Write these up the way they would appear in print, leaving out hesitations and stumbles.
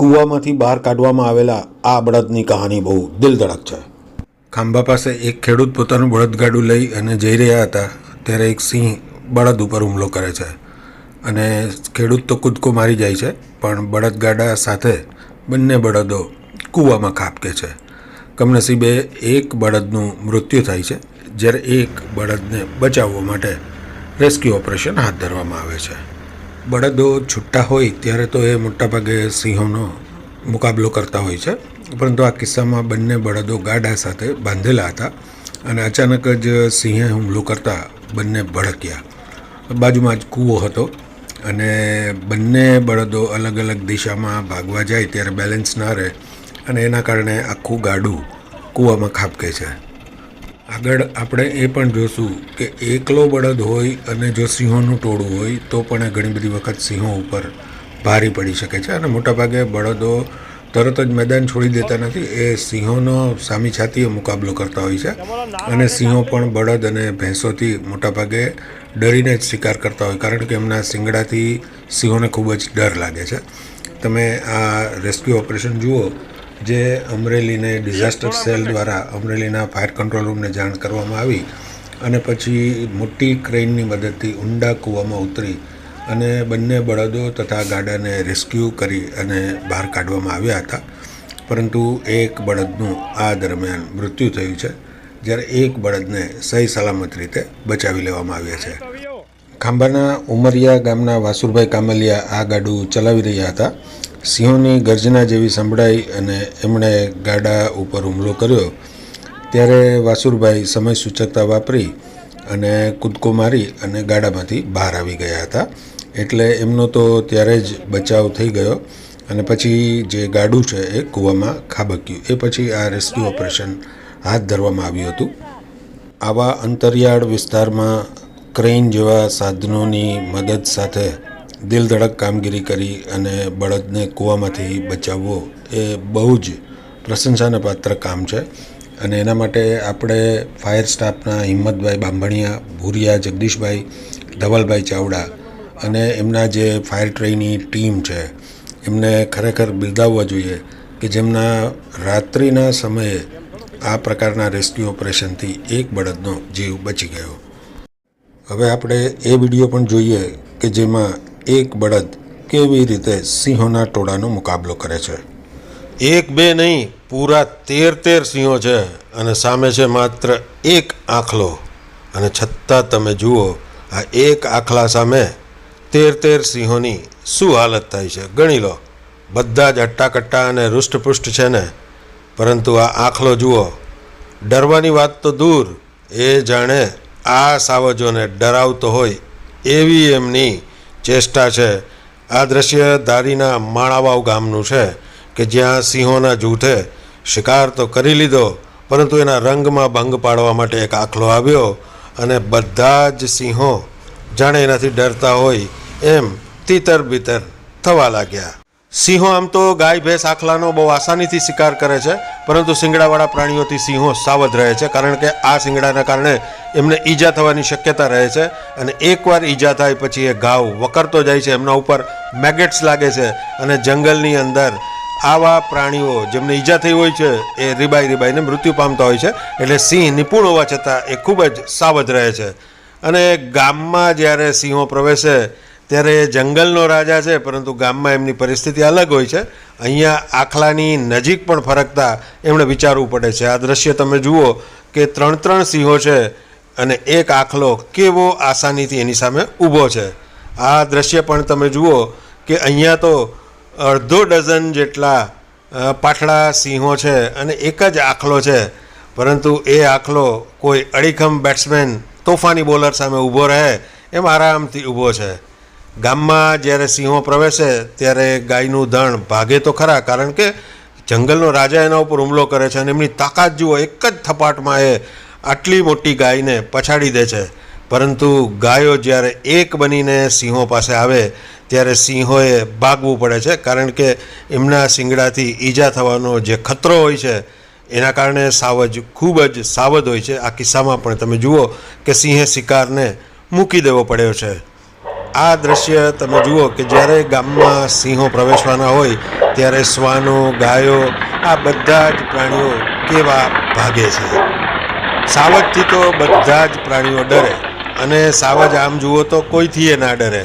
કૂવામાંથી બહાર કાઢવામાં આવેલા આ બળદની કહાની બહુ દિલધડક છે। ખાંભા પાસે એક ખેડૂત પોતાનું બળદગાડું લઈ અને જઈ રહ્યા હતા ત્યારે એક સિંહ બળદ ઉપર હુમલો કરે છે અને ખેડૂત તો કૂદકો મારી જાય છે, પણ બળદગાડા સાથે બંને બળદો કૂવામાં ખાબકે છે। કમનસીબે એક બળદનું મૃત્યુ થાય છે, જ્યારે એક બળદને બચાવવા માટે રેસ્ક્યુ ઓપરેશન હાથ ધરવામાં આવે છે। બળદો છૂટા હોય ત્યારે તો એ મોટાભાગે સિંહોનો મુકાબલો કરતા હોય છે, પરંતુ આ કિસ્સામાં બંને બળદો ગાડા સાથે બાંધેલા હતા અને અચાનક જ સિંહે હુમલો કરતાં બંને ભડક્યા। બાજુમાં જ કૂવો હતો અને બંને બળદો અલગ અલગ દિશામાં ભાગવા જાય ત્યારે બેલેન્સ ના રહે અને એના કારણે આખું ગાડું કૂવામાં ખાબકે છે। આગળ આપણે એ પણ જોશું કે એકલો બળદ હોય અને જો સિંહોનું ટોળું હોય તો પણ ઘણી બધી વખત સિંહો ઉપર ભારી પડી શકે છે અને મોટાભાગે બળદો તરત જ મેદાન છોડી દેતા નથી, એ સિંહોનો સામી છાતીએ મુકાબલો કરતા હોય છે અને સિંહો પણ બળદ અને ભેંસોથી મોટાભાગે ડરીને જ શિકાર કરતા હોય, કારણ કે એમના શિંગડાથી સિંહોને ખૂબ જ ડર લાગે છે। તમે આ રેસ્ક્યુ ઓપરેશન જુઓ, જે અમરેલીને ડિઝાસ્ટર સેલ દ્વારા અમરેલીના ફાયર કંટ્રોલ રૂમને જાણ કરવામાં આવી અને પછી મોટી ક્રેઇનની મદદથી ઊંડા કૂવામાં ઉતરી અને બંને બળદો તથા ગાડાને રેસ્ક્યુ કરી અને બહાર કાઢવામાં આવ્યા હતા, પરંતુ એક બળદનું આ દરમિયાન મૃત્યુ થયું છે, જ્યારે એક બળદને સહી સલામત રીતે બચાવી લેવામાં આવ્યા છે। ખાંભાના ઉમરિયા ગામના વાસુરભાઈ કામલિયા આ ગાડું ચલાવી રહ્યા હતા। સિંહોની ગર્જના જેવી સંભળાઈ અને એમણે ગાડા ઉપર હુમલો કર્યો ત્યારે વાસુરભાઈ સમય સૂચકતા વાપરી અને કૂદકો મારી અને ગાડામાંથી બહાર આવી ગયા હતા, એટલે એમનો તો ત્યારે જ બચાવ થઈ ગયો અને પછી જે ગાડું છે એ કૂવામાં ખાબક્યું। એ પછી આ રેસ્ક્યુ ઓપરેશન હાથ ધરવામાં આવ્યું હતું। આવા અંતરિયાળ વિસ્તારમાં ક્રેઇન જેવા સાધનોની મદદ સાથે દિલધડક કામગીરી કરી અને બળદને કૂવામાંથી બચાવવો એ બહુ જ પ્રશંસાને પાત્ર કામ છે અને એના માટે આપણે ફાયર સ્ટાફના હિંમતભાઈ બાંભણિયા, ભૂરિયા જગદીશભાઈ, ધવલભાઈ ચાવડા અને એમના જે ફાયર ટ્રેની ટીમ છે એમને ખરેખર બિરદાવવા જોઈએ કે જેમના રાત્રિના સમયે આ પ્રકારના રેસ્ક્યુ ઓપરેશનથી એક બળદનો જીવ બચી ગયો। હવે આપણે એ વિડીયો પણ જોઈએ કે જેમાં એક બળદ કેવી રીતે સિંહોના ટોળાનો મુકાબલો કરે છે। એક બે નહીં, પૂરા 13 સિંહો છે અને સામે છે માત્ર એક આખલો, અને છતાં તમે જુઓ આ એક આખલા સામે 13 સિંહોની શું હાલત થાય છે। ગણી લો, બધા જ હટ્ટાકટ્ટા અને રૂષ્ટપુષ્ટ છે ને, પરંતુ આ આખલો જુઓ, ડરવાની વાત તો દૂર, એ જાણે આ સાવજોને ડરાવતો હોય એવી એમની ચેષ્ટા છે। આ દ્રશ્ય ધારીના માણાવાવ ગામનું છે કે જ્યાં સિંહોના જૂથે શિકાર તો કરી લીધો, પરંતુ એના રંગમાં ભંગ પાડવા માટે એક આખલો આવ્યો અને બધા જ સિંહો જાણે એનાથી ડરતા હોય એમ તીતર બીતર થવા લાગ્યા। સિંહો આમ તો ગાય ભેંસ આખલાનો બહુ આસાનીથી શિકાર કરે છે, પરંતુ શિંગડાવાળા પ્રાણીઓથી સિંહો સાવધ રહે છે, કારણ કે આ શિંગડાના કારણે એમને ઈજા થવાની શક્યતા રહે છે અને એકવાર ઈજા થાય પછી એ ઘાવ વકરતો જાય છે, એમના ઉપર મેગેટ્સ લાગે છે અને જંગલની અંદર આવા પ્રાણીઓ જેમને ઈજા થઈ હોય છે એ રીબાઈને મૃત્યુ પામતા હોય છે, એટલે સિંહ નિપુણ હોવા છતાં એ ખૂબ જ સાવધ રહે છે। અને ગામમાં જ્યારે સિંહો પ્રવેશે ત્યારે જંગલનો રાજા છે, પરંતુ ગામમાં એમની પરિસ્થિતિ અલગ હોય છે। અહીંયા આખલાની નજીક પણ ફરકતા એમણે વિચારવું પડે છે। આ દ્રશ્ય તમે જુઓ કે 3 સિંહો છે અને એક આખલો કેવો આસાનીથી એની સામે ઊભો છે। આ દ્રશ્ય પણ તમે જુઓ કે અહીંયા તો અડધો ડઝન જેટલા પાઠળા સિંહો છે અને એક જ આખલો છે, પરંતુ એ આખલો કોઈ અડીખમ બેટ્સમેન, તોફાની બોલર સામે ઊભો રહે એમ આરામથી ઊભો છે। ગામમાં જ્યારે સિંહો પ્રવેશે ત્યારે ગાયનું ધણ ભાગે તો ખરા, કારણ કે જંગલનો રાજા એના ઉપર હુમલો કરે છે અને એમની તાકાત જુઓ, એક જ થપાટમાં એ આટલી મોટી ગાયને પછાડી દે છે, પરંતુ ગાયો જ્યારે એક બનીને સિંહો પાસે આવે ત્યારે સિંહોએ ભાગવું પડે છે, કારણ કે એમના શિંગડાથી ઈજા થવાનો જે ખતરો હોય છે એના કારણે સાવજ ખૂબ જ સાવધ હોય છે। આ કિસ્સામાં પણ તમે જુઓ કે સિંહે શિકારને મૂકી દેવો પડ્યો છે। આ દ્રશ્ય તમે જુઓ કે જ્યારે ગામમાં સિંહો પ્રવેશવાના હોય ત્યારે શ્વાનો, ગાયો આ બધા જ પ્રાણીઓ કેવા ભાગે છે. સાવજથી તો બધા જ પ્રાણીઓ ડરે અને સાવજ આમ જુઓ તો કોઈથી ના ડરે.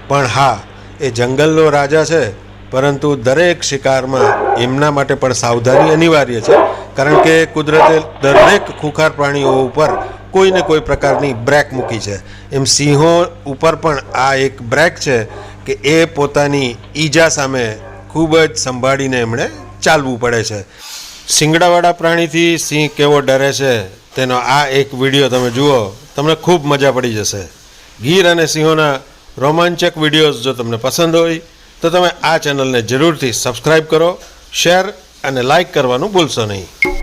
પણ હા, એ જંગલનો રાજા છે, પરંતુ દરેક શિકારમાં એમના માટે પણ સાવધાની અનિવાર્ય છે, કારણ કે કુદરતે દરેક ખુખાર પ્રાણીઓ ઉપર કોઈને કોઈ પ્રકારની બ્રેક મૂકી છે. એમ સિંહો ઉપર પણ આ એક બ્રેક છે કે એ પોતાની ઈજા સામે ખૂબ જ સંભાળીને એમણે ચાલવું પડે છે. શિંગડાવાળા પ્રાણીથી સિંહ કેવો ડરે છે તેનો આ એક વિડીયો તમે જુઓ, તમને ખૂબ મજા પડી જશે. ગીર અને સિંહોના રોમાંચક વિડીયોઝ જો તમને પસંદ હોય તો તમે આ ચેનલને જરૂરથી સબસ્ક્રાઈબ કરો, શેર અને લાઈક કરવાનું ભૂલશો નહીં.